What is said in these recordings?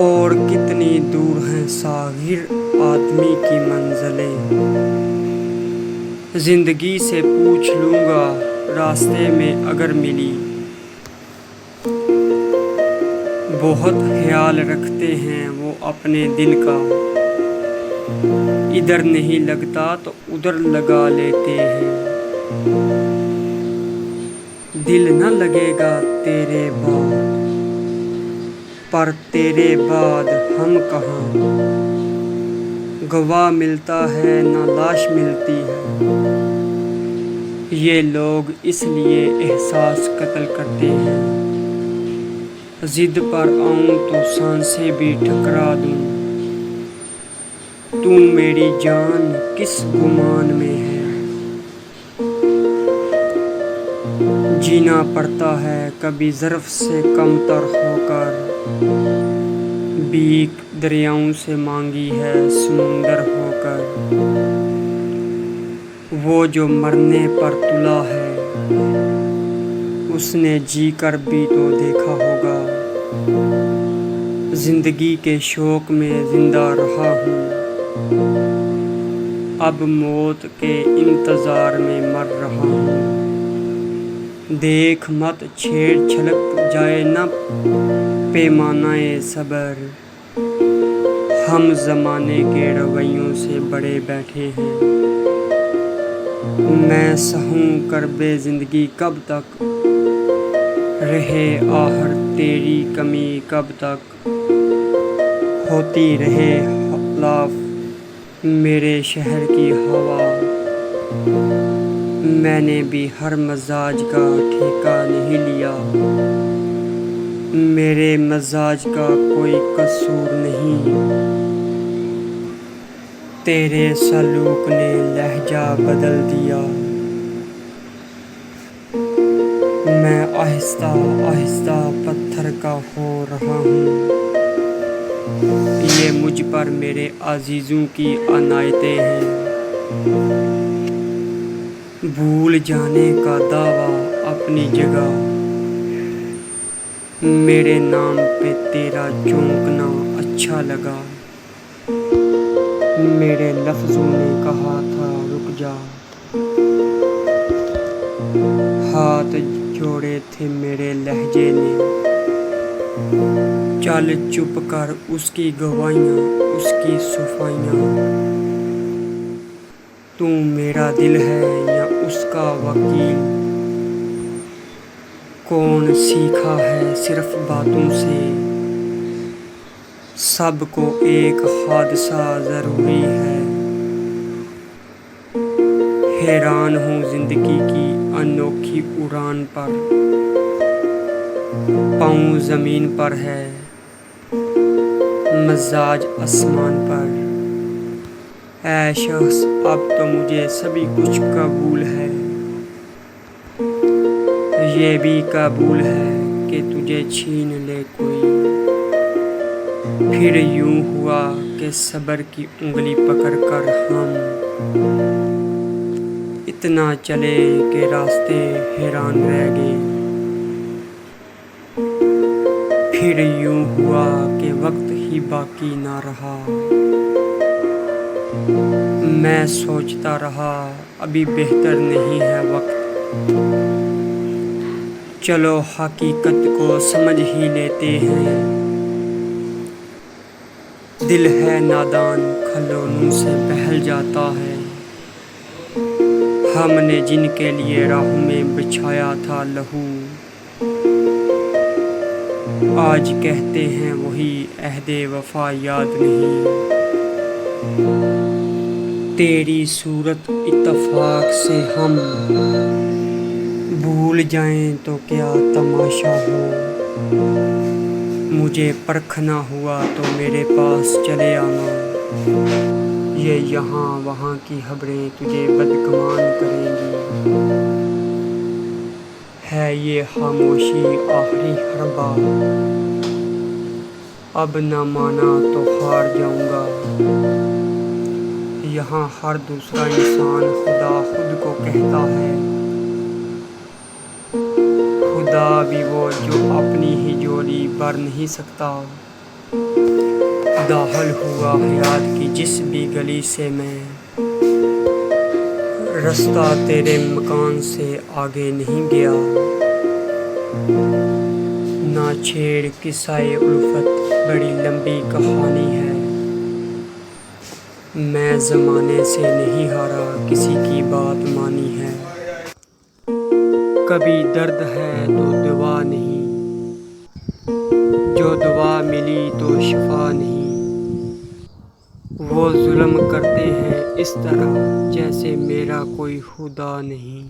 और कितनी दूर हैं सागिर आदमी की मंजिलें। जिंदगी से पूछ लूँगा रास्ते में अगर मिली। बहुत ख्याल रखते हैं वो अपने दिल का, इधर नहीं लगता तो उधर लगा लेते हैं। दिल न लगेगा तेरे बाद, पर तेरे बाद हम कहाँ। गवाह मिलता है ना लाश मिलती है। ये लोग इसलिए एहसास कत्ल करते हैं। जिद पर आऊं तो सांसें भी ठकरा दूं। तू मेरी जान किस गुमान में है। जीना पड़ता है कभी ज़र्फ़ से कमतर होकर। भीख दरियाओं से मांगी है समुंदर होकर। वो जो मरने पर तुला है, उसने जी कर भी तो देखा होगा। जिंदगी के शौक में जिंदा रहा हूँ, अब मौत के इंतज़ार में मर रहा हूँ। देख मत छेड़ छलक जाए न पैमानाए सबर। हम ज़माने के रवैयों से बड़े बैठे हैं। मैं सहूं करबे ज़िंदगी कब तक, रहे आहट तेरी कमी कब तक। होती रहे खिलाफ मेरे शहर की हवा। मैंने भी हर मजाज का ठेका नहीं लिया। मेरे मजाज का कोई कसूर नहीं। तेरे सलूक ने लहजा बदल दिया। मैं आहिस्ता आहिस्ता पत्थर का हो रहा हूँ। ये मुझ पर मेरे अजीज़ों की अनायतें हैं। भूल जाने का दावा अपनी जगह। मेरे नाम पे तेरा चौंकना अच्छा लगा। मेरे लफ्ज़ों ने कहा था रुक जा। हाथ जोड़े थे मेरे लहजे ने। चल चुप कर उसकी गवाहियाँ, उसकी सफाइयाँ। तू मेरा दिल है या उसका वकील। कौन सीखा है सिर्फ बातों से। सबको एक हादसा ज़रूरी है। हैरान हूँ ज़िंदगी की अनोखी उड़ान पर। पाँव ज़मीन पर है, मजाज आसमान पर। ऐ शख्स अब तो मुझे सभी कुछ कबूल है। ये भी कबूल है कि तुझे छीन ले कोई। फिर यूं हुआ कि सब्र की उंगली पकड़कर हम इतना चले कि रास्ते हैरान रह गए। फिर यूं हुआ कि वक्त ही बाकी ना रहा। मैं सोचता रहा अभी बेहतर नहीं है वक्त। चलो हकीकत को समझ ही लेते हैं। दिल है नादान खिलौनों से बहल जाता है। हमने जिनके लिए राहों में बिछाया था लहू, आज कहते हैं वही अहदे वफा याद नहीं। तेरी सूरत इत्तफाक से हम भूल जाएं तो क्या तमाशा हो। मुझे परखना हुआ तो मेरे पास चले आना। ये यहाँ वहाँ की खबरें तुझे बदगुमान करेंगी। है ये खामोशी आखिरी हरबा। अब न माना तो हार जाऊँगा। यहाँ हर दूसरा इंसान खुदा खुद को कहता है। खुदा भी वो जो अपनी ही जोड़ी भर नहीं सकता। दाखिल हुआ हयात की जिस भी गली से मैं, रास्ता तेरे मकान से आगे नहीं गया। ना छेड़ किस्साए उल्फत, बड़ी लंबी कहानी है। मैं ज़माने से नहीं हारा, किसी की बात मानी है। कभी दर्द है तो दवा नहीं, जो दवा मिली तो शिफा नहीं। वो जुल्म करते हैं इस तरह जैसे मेरा कोई खुदा नहीं।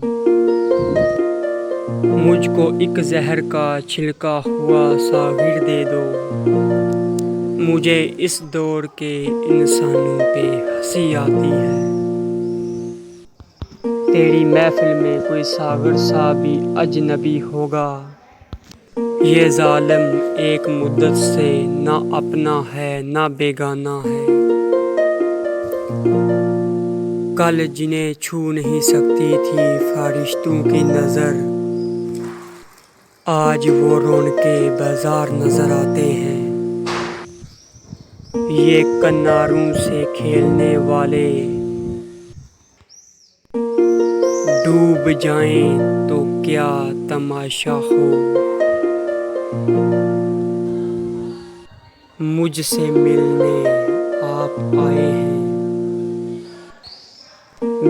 मुझको एक जहर का छिलका हुआ सागिर दे दो, मुझे इस दौर के इंसानों पे हंसी आती है। तेरी महफिल में कोई सागर सा भी अजनबी होगा, ये जालिम एक मुद्दत से ना अपना है ना बेगाना है। कल जिन्हें छू नहीं सकती थी फारिश्तों की नज़र, आज वो रौनके बाजार नज़र आते हैं। ये कन्नारों से खेलने वाले डूब जाएं तो क्या तमाशा हो। मुझसे मिलने आप आए हैं,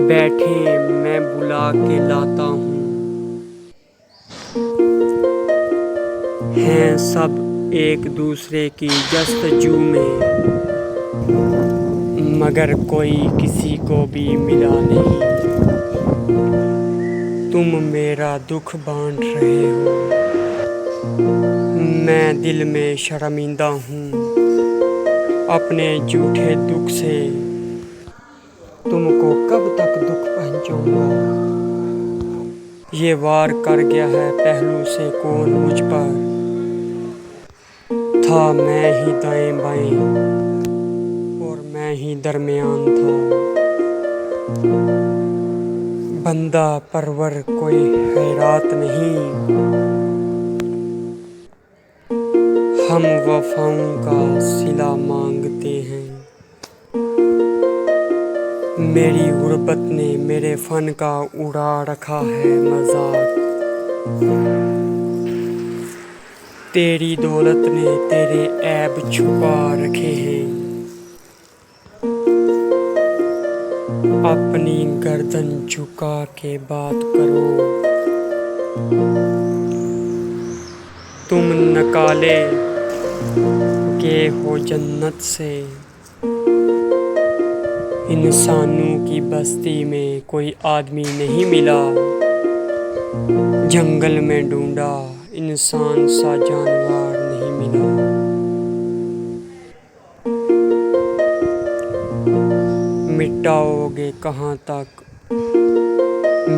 बैठे मैं बुला के लाता हूँ। हैं सब एक दूसरे की जस्तजू में, मगर कोई किसी को भी मिला नहीं। तुम मेरा दुख बांट रहे हो, मैं दिल में शर्मिंदा हूँ अपने झूठे दुख से। तुमको कब तक दुख पहुँचाऊँगा, ये वार कर गया है पहलू से कौन मुझ पर। था मैं ही दाएं बाएं और मैं ही दरमियान था। बंदा परवर कोई हैरात नहीं, हम वफाओं का सिला मांगते हैं। मेरी गुर्बत ने मेरे फन का उड़ा रखा है मजाक, तेरी दौलत ने तेरे ऐब छुपा रखे हैं। अपनी गर्दन झुका के बात करो, तुम नकाले के हो जन्नत से। इंसानों की बस्ती में कोई आदमी नहीं मिला, जंगल में ढूंढा इंसान सा जानवर नहीं मिला। मिटाओगे कहाँ तक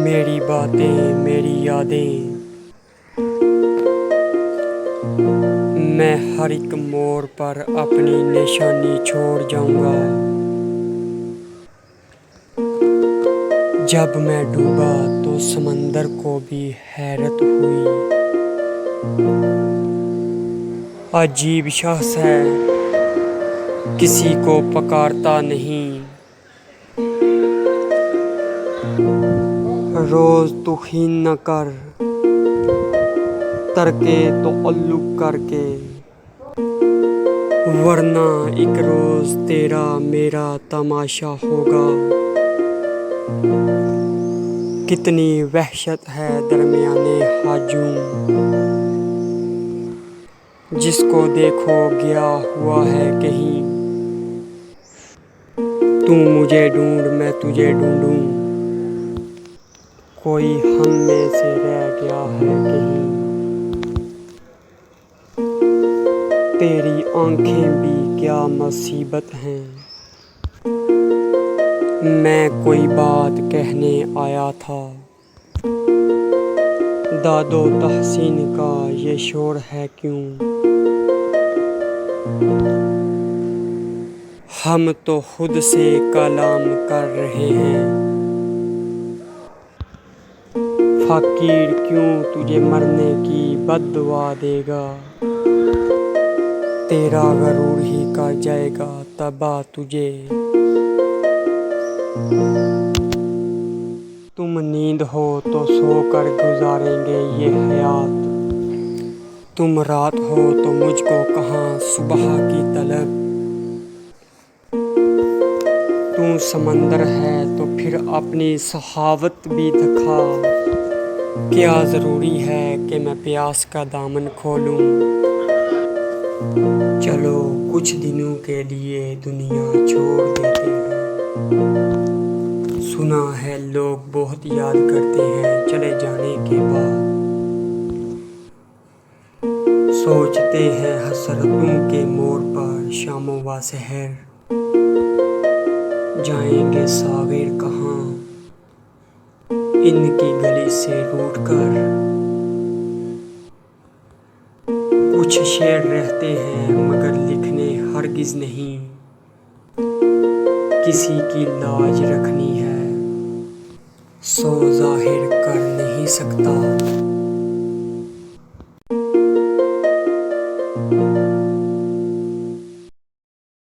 मेरी बातें मेरी यादें, मैं हर एक मोड़ पर अपनी निशानी छोड़ जाऊंगा। जब मैं डूबा तो समंदर को भी हैरत हुई। अजीब शख्स है, किसी को पुकारता नहीं। रोज तुहीन न कर, तरके तो अल्लुक करके, वरना एक रोज तेरा मेरा तमाशा होगा। कितनी वहशत है दरमियाने हाजूम, जिसको देखो गया हुआ है कहीं। तू मुझे ढूंढ मैं तुझे ढूंढूं, कोई हम में से रह गया है कहीं। तेरी आंखें भी क्या मुसीबत हैं, मैं कोई बात कहने आया था। दादो तहसीन का ये शोर है क्यों, हम तो खुद से कलाम कर रहे हैं। फकीर क्यों तुझे मरने की बद्दुआ देगा, तेरा गरूर ही कर जाएगा तबाह तुझे। तुम नींद हो तो सोकर गुजारेंगे ये हयात, तुम रात हो तो मुझको कहाँ सुबह की तलब। तू समंदर है तो फिर अपनी सहावत भी दिखा, क्या ज़रूरी है कि मैं प्यास का दामन खोलूं। चलो कुछ दिनों के लिए दुनिया छोड़ देते हैं, सुना है लोग बहुत याद करते हैं चले जाने के बाद। सोचते हैं हसरतों के मोड़ पर शामों व सहर, जाएंगे सागिर कहाँ इनकी गली से रूठ कर। कुछ शेर रहते हैं मगर लिखने हरगिज़ नहीं, किसी की लाज रखनी है सो जाहिर कर नहीं सकता।